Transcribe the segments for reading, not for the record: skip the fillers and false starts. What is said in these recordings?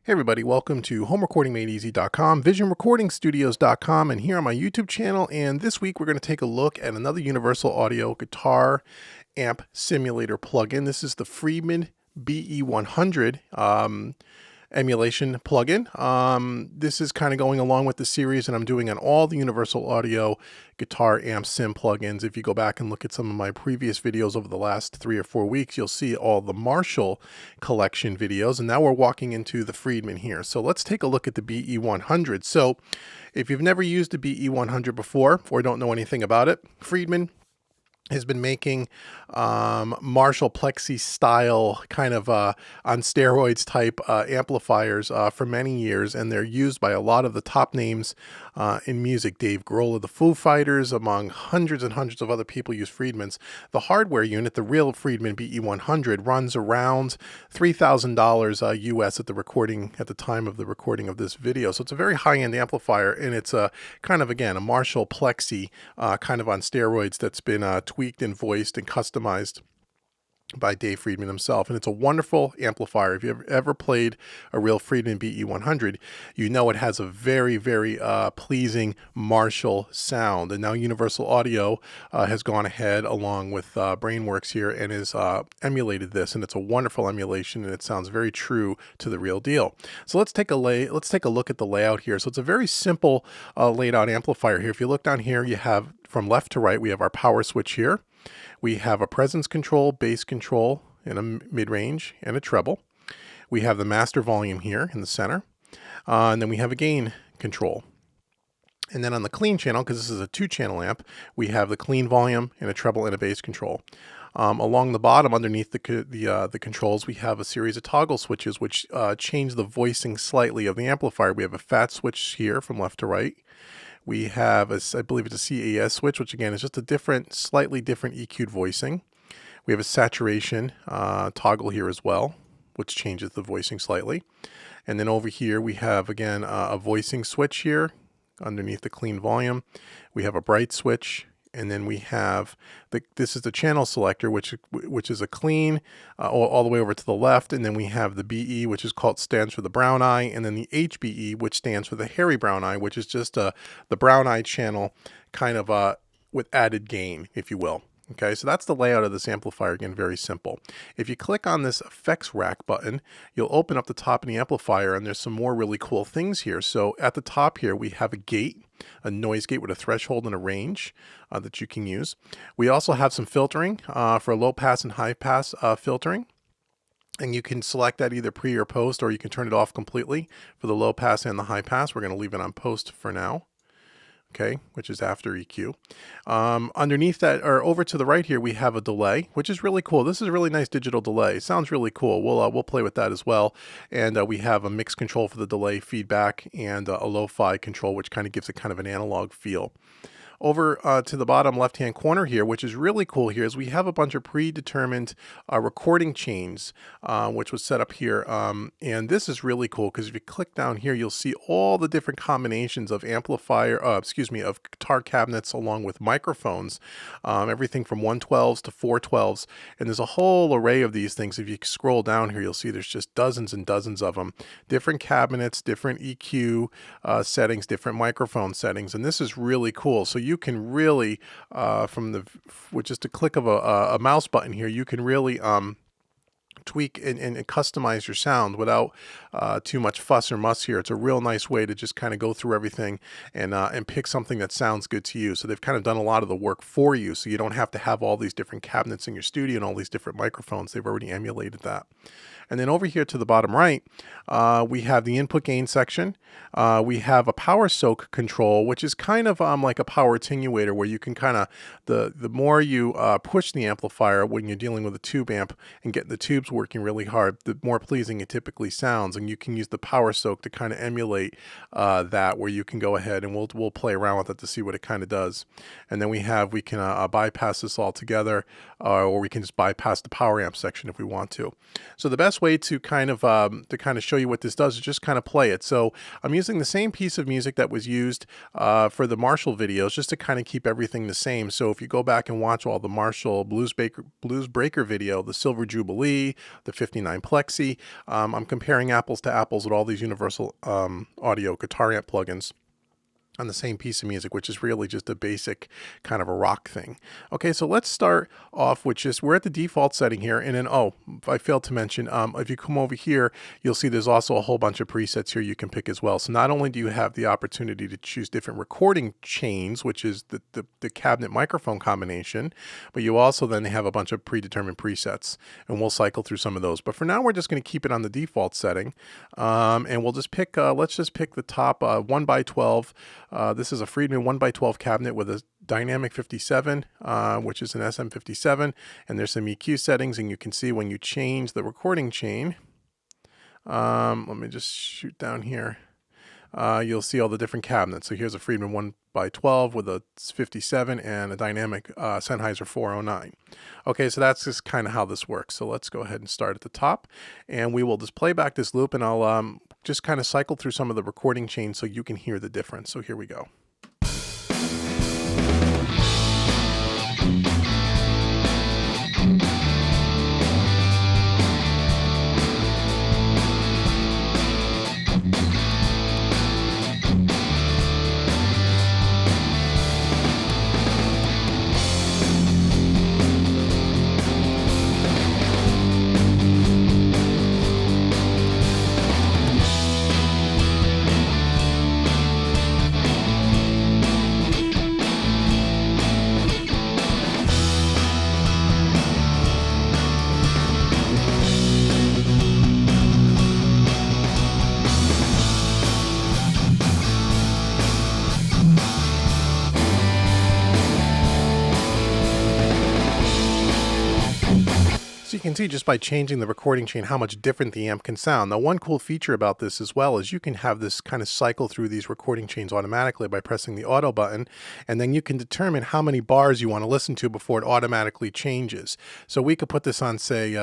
Hey everybody, welcome to homerecordingmadeeasy.com, visionrecordingstudios.com, and here on my YouTube channel. And this week we're going to take a look at another Universal Audio guitar amp simulator plugin. This is the Friedman BE100 emulation plugin. This is kind of going along with the series, and I'm doing on all the Universal Audio guitar amp sim plugins. If you go back and look at some of my previous videos over the last 3 or 4 weeks, you'll see all the Marshall collection videos, and now we're walking into the Friedman here. So let's take a look at the BE100. So if you've never used the BE100 before or don't know anything about it, Friedman has been making Marshall Plexi style kind of on steroids type amplifiers for many years, and they're used by a lot of the top names in music. Dave Grohl of the Foo Fighters, among hundreds and hundreds of other people, use Friedman's. The hardware unit, the real Friedman BE100, runs around $3,000 US at the time of the recording of this video. So it's a very high-end amplifier, and it's a kind of, again, a Marshall Plexi kind of on steroids that's been tweaked and voiced and customized by Dave Friedman himself. And it's a wonderful amplifier. If you've ever played a real Friedman BE100, you know it has a very, very pleasing Marshall sound. And now Universal Audio has gone ahead along with Brainworks here and has emulated this, and it's a wonderful emulation, and it sounds very true to the real deal. So let's take a look at the layout here. So it's a very simple laid out amplifier here. If you look down here, you have from left to right, we have our power switch here. We have a presence control, bass control, and a mid-range and a treble. We have the master volume here in the center. And then we have a gain control. And then on the clean channel, because this is a 2-channel amp, we have the clean volume and a treble and a bass control. Along the bottom, underneath the controls, we have a series of toggle switches which change the voicing slightly of the amplifier. We have a fat switch here from left to right. We have, I believe it's a CAS switch, which again is just a slightly different EQ'd voicing. We have a saturation toggle here as well, which changes the voicing slightly. And then over here we have, again, a voicing switch here underneath the clean volume. We have a bright switch. And then we have this is the channel selector, which is a clean all the way over to the left. And then we have the BE, which stands for the brown eye, and then the HBE, which stands for the hairy brown eye, which is just the brown eye channel kind of with added gain, if you will. Okay, so that's the layout of this amplifier. Again, very simple. If you click on this effects rack button, you'll open up the top of the amplifier, and there's some more really cool things here. So at the top here, we have a gate, a noise gate with a threshold and a range that you can use. We also have some filtering for low pass and high pass filtering. And you can select that either pre or post, or you can turn it off completely for the low pass and the high pass. We're going to leave it on post for now. Okay, which is after EQ. Underneath that, or over to the right here, we have a delay, which is really cool. This is a really nice digital delay. It sounds really cool. We'll play with that as well. And we have a mix control for the delay feedback, and a lo-fi control, which kind of gives it kind of an analog feel. Over to the bottom left-hand corner here, which is really cool here, is we have a bunch of predetermined recording chains, which was set up here. And this is really cool because if you click down here, you'll see all the different combinations of of guitar cabinets along with microphones, everything from 112s to 412s. And there's a whole array of these things. If you scroll down here, you'll see there's just dozens and dozens of them. Different cabinets, different EQ settings, different microphone settings. And this is really cool. So you can really, with just a click of a mouse button here, you can really tweak and customize your sound without too much fuss or muss here. It's a real nice way to just kind of go through everything and pick something that sounds good to you. So they've kind of done a lot of the work for you, so you don't have to have all these different cabinets in your studio and all these different microphones. They've already emulated that. And then over here to the bottom right, we have the input gain section. We have a power soak control, which is kind of like a power attenuator, where you can kind of, the more you push the amplifier when you're dealing with a tube amp and getting the tubes working really hard, the more pleasing it typically sounds. And you can use the power soak to kind of emulate that, where you can go ahead and we'll play around with it to see what it kind of does. And then we can bypass this altogether, or we can just bypass the power amp section if we want to. So the best way to kind of show you what this does is just kind of play it. So I'm using the same piece of music that was used for the Marshall videos, just to kind of keep everything the same. So if you go back and watch all the Marshall Blues Breaker video, the Silver Jubilee, the 59 Plexi. I'm comparing apples to apples with all these universal audio guitar amp plugins on the same piece of music, which is really just a basic kind of a rock thing. Okay, so let's start off with just, we're at the default setting here, and then, oh, I failed to mention, if you come over here, you'll see there's also a whole bunch of presets here you can pick as well. So not only do you have the opportunity to choose different recording chains, which is the cabinet microphone combination, but you also then have a bunch of predetermined presets, and we'll cycle through some of those. But for now, we're just going to keep it on the default setting, and we'll just pick, let's just pick the top 1x12. This is a Friedman 1x12 cabinet with a dynamic 57, which is an SM57, and there's some EQ settings, and you can see when you change the recording chain, let me just shoot down here, you'll see all the different cabinets. So here's a Friedman 1x12 with a 57 and a dynamic Sennheiser 409. Okay, so that's just kind of how this works. So let's go ahead and start at the top, and we will just play back this loop, and I'll just kind of cycle through some of the recording chains so you can hear the difference. So here we go. So you can see just by changing the recording chain how much different the amp can sound. Now, one cool feature about this as well is you can have this kind of cycle through these recording chains automatically by pressing the auto button, and then you can determine how many bars you want to listen to before it automatically changes. So we could put this on, say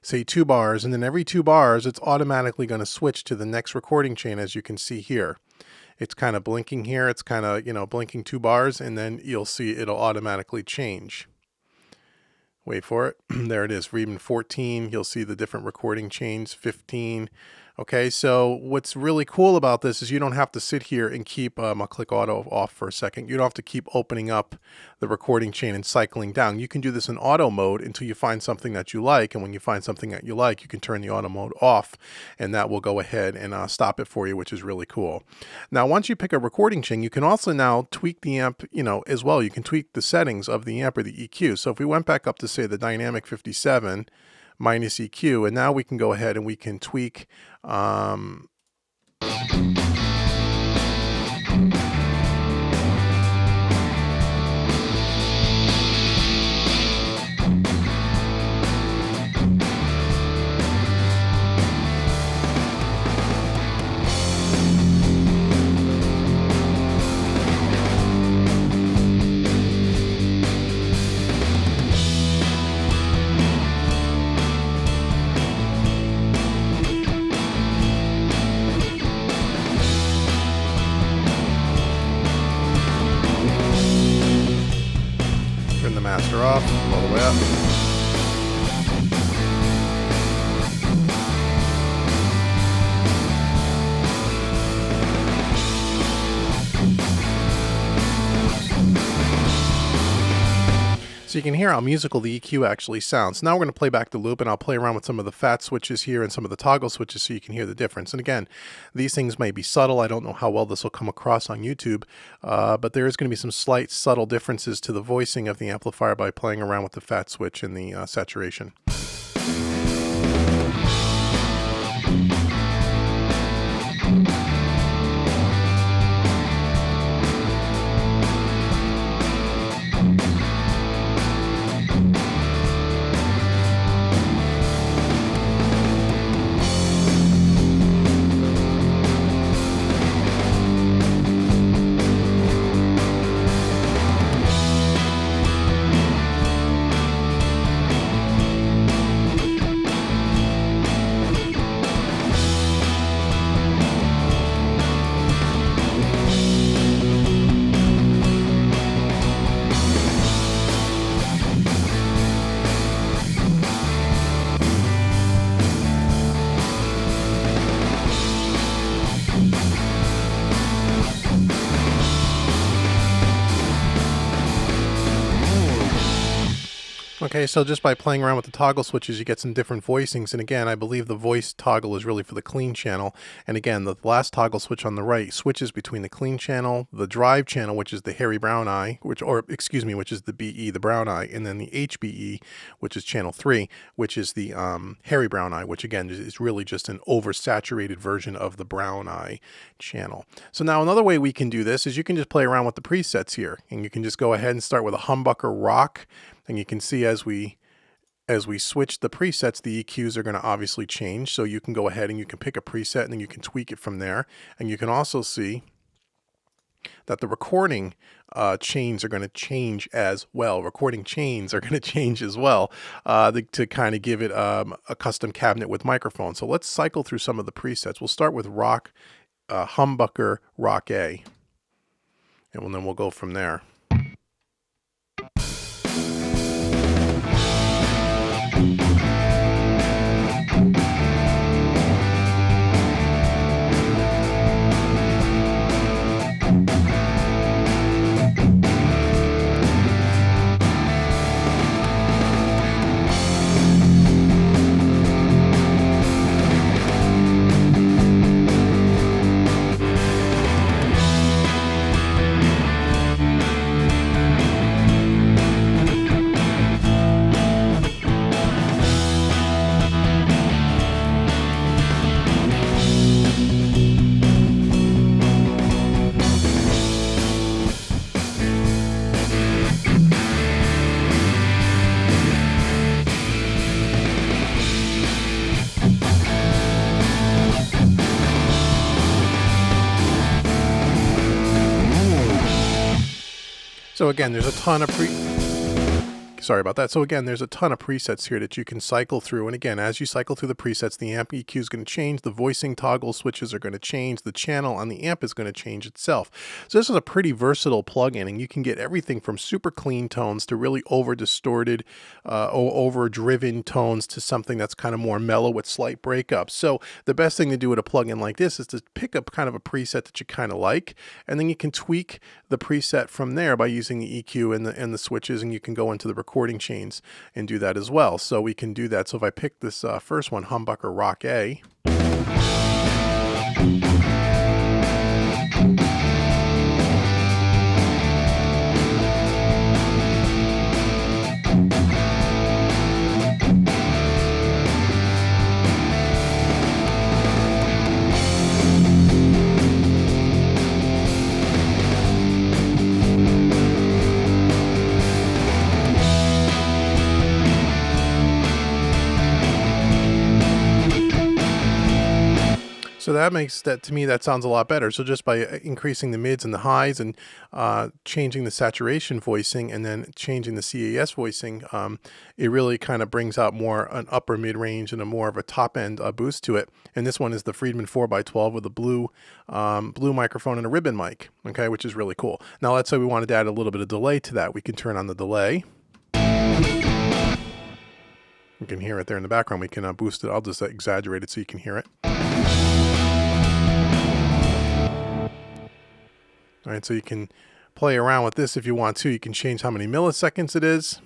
2 bars, and then every 2 bars it's automatically going to switch to the next recording chain, as you can see here. It's kind of blinking here, it's kind of, you know, blinking 2 bars, and then you'll see it'll automatically change. Wait for it. There it is, Friedman 14. You'll see the different recording chains, 15. Okay, so what's really cool about this is you don't have to sit here and keep, I'll click auto off for a second. You don't have to keep opening up the recording chain and cycling down. You can do this in auto mode until you find something that you like. And when you find something that you like, you can turn the auto mode off, and that will go ahead and stop it for you, which is really cool. Now, once you pick a recording chain, you can also now tweak the amp, you know, as well. You can tweak the settings of the amp or the EQ. So if we went back up to, say, the dynamic 57, minus EQ, and now we can go ahead and we can tweak turn the master off all the way up. So you can hear how musical the EQ actually sounds. Now we're going to play back the loop, and I'll play around with some of the fat switches here and some of the toggle switches so you can hear the difference. And again, these things may be subtle. I don't know how well this will come across on YouTube, but there is going to be some slight subtle differences to the voicing of the amplifier by playing around with the fat switch and the saturation. Okay, so just by playing around with the toggle switches, you get some different voicings. And again, I believe the voice toggle is really for the clean channel. And again, the last toggle switch on the right switches between the clean channel, the drive channel, which is the hairy brown eye, which is the BE, the brown eye, and then the HBE, which is channel 3, which is the hairy brown eye, which again is really just an oversaturated version of the brown eye channel. So now another way we can do this is you can just play around with the presets here, and you can just go ahead and start with a humbucker rock. And you can see as we switch the presets, the EQs are going to obviously change. So you can go ahead and you can pick a preset and then you can tweak it from there. And you can also see that the recording chains are going to change as well. Recording chains are going to change as well to kind of give it a custom cabinet with microphones. So let's cycle through some of the presets. We'll start with humbucker rock A, and then we'll go from there. So again, there's a ton of there's a ton of presets here that you can cycle through. And again, as you cycle through the presets, the amp EQ is going to change, the voicing toggle switches are going to change, the channel on the amp is going to change itself. So this is a pretty versatile plugin, and you can get everything from super clean tones to really over distorted, over driven tones to something that's kind of more mellow with slight breakups. So the best thing to do with a plugin like this is to pick up kind of a preset that you kind of like, and then you can tweak the preset from there by using the EQ and the switches, and you can go into the recording chains and do that as well. So we can do that. So if I pick this first one, humbucker rock A, so to me, that sounds a lot better. So just by increasing the mids and the highs and changing the saturation voicing and then changing the CAS voicing, it really kind of brings out more an upper mid range and a more of a top end boost to it. And this one is the Friedman 4x12 with a blue microphone and a ribbon mic, okay, which is really cool. Now let's say we wanted to add a little bit of delay to that. We can turn on the delay. You can hear it there in the background. We can boost it. I'll just exaggerate it so you can hear it. All right, so you can play around with this if you want to. You can change how many milliseconds it is.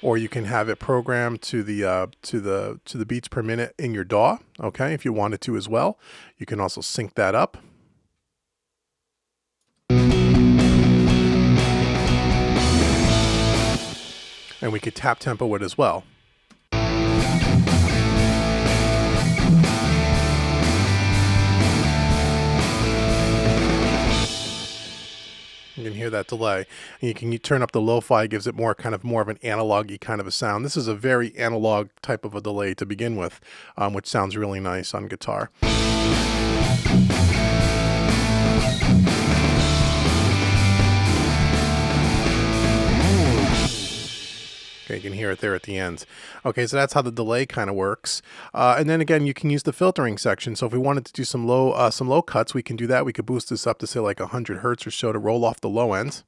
Or you can have it programmed to the beats per minute in your DAW, okay, if you wanted to as well. You can also sync that up. And we could tap tempo it as well. You can hear that delay. And you turn up the lo-fi, gives it more of an analog-y kind of a sound. This is a very analog type of a delay to begin with, which sounds really nice on guitar. Okay, you can hear it there at the end. Okay, so that's how the delay kind of works. And then again, you can use the filtering section. So if we wanted to do some low cuts, we can do that. We could boost this up to say like 100 hertz or so to roll off the low ends.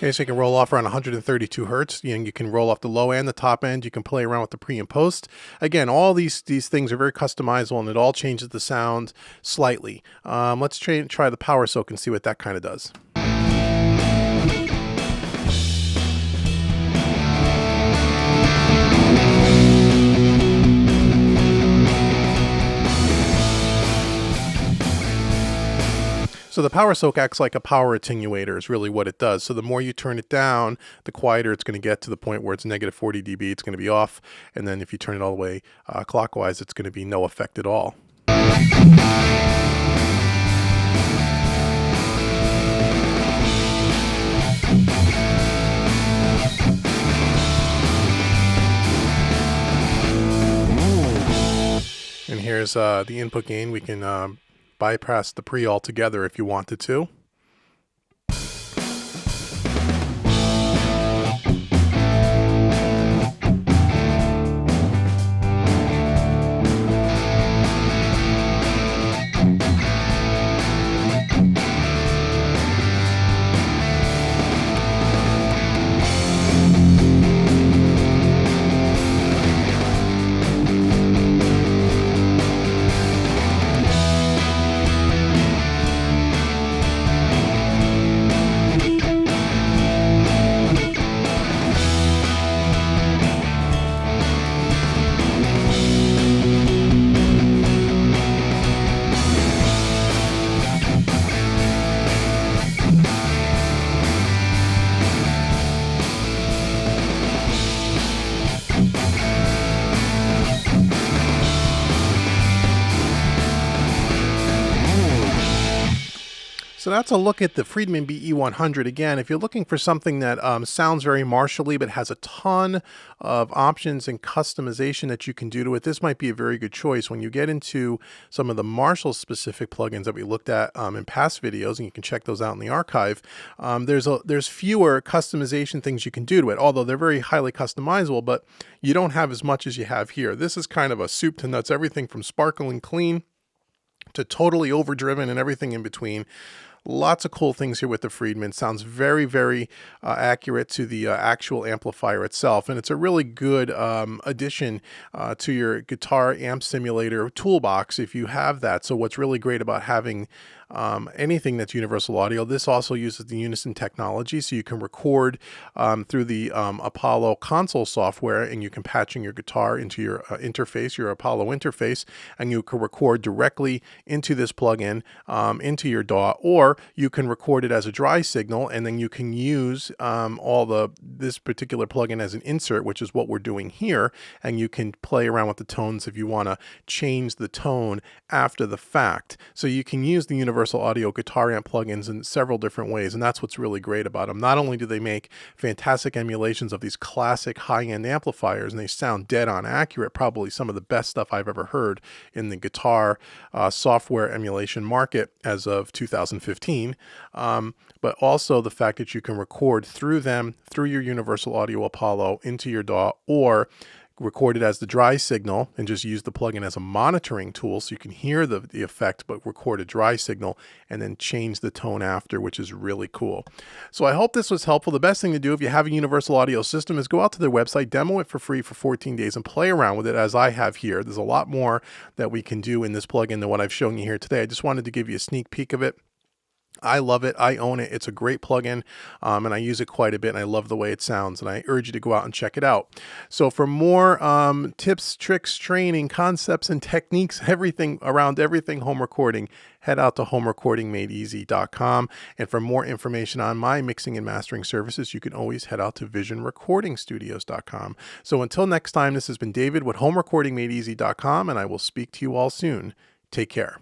Okay, so you can roll off around 132 hertz. You can roll off the low end, the top end. You can play around with the pre and post. Again, all these things are very customizable, and it all changes the sound slightly. Let's try the power soak and see what that kind of does. So the power soak acts like a power attenuator is really what it does. So the more you turn it down, the quieter it's going to get, to the point where it's negative 40 dB. It's going to be off. And then if you turn it all the way clockwise, it's going to be no effect at all. And here's the input gain. We can bypass the pre altogether if you wanted to. So that's a look at the Friedman BE100. Again, if you're looking for something that sounds very Marshall-y but has a ton of options and customization that you can do to it, this might be a very good choice. When you get into some of the Marshall-specific plugins that we looked at in past videos, and you can check those out in the archive, there's fewer customization things you can do to it, although they're very highly customizable, but you don't have as much as you have here. This is kind of a soup to nuts, everything from sparkling clean to totally overdriven and everything in between. Lots of cool things here with the Friedman. Sounds very, very accurate to the actual amplifier itself. And it's a really good addition to your guitar amp simulator toolbox if you have that. So what's really great about having anything that's universal audio, this also uses the Unison technology, so you can record through the Apollo console software, and you can patch in your guitar into your interface, your Apollo interface, and you can record directly into this plugin, into your DAW, or you can record it as a dry signal, and then you can use this particular plugin as an insert, which is what we're doing here, and you can play around with the tones if you want to change the tone after the fact. So you can use the universal audio guitar amp plugins in several different ways, and that's what's really great about them. Not only do they make fantastic emulations of these classic high-end amplifiers, and they sound dead on accurate, probably some of the best stuff I've ever heard in the guitar software emulation market as of 2015, but also the fact that you can record through them, through your Universal Audio Apollo into your DAW, or record it as the dry signal and just use the plugin as a monitoring tool so you can hear the effect, but record a dry signal and then change the tone after, which is really cool. So I hope this was helpful. The best thing to do if you have a universal audio system is go out to their website, demo it for free for 14 days and play around with it as I have here. There's a lot more that we can do in this plugin than what I've shown you here today. I just wanted to give you a sneak peek of it. I love it. I own it. It's a great plugin, and I use it quite a bit, and I love the way it sounds, and I urge you to go out and check it out. So for more tips, tricks, training, concepts, and techniques, everything around everything home recording, head out to homerecordingmadeeasy.com. And for more information on my mixing and mastering services, you can always head out to visionrecordingstudios.com. So until next time, this has been David with homerecordingmadeeasy.com, and I will speak to you all soon. Take care.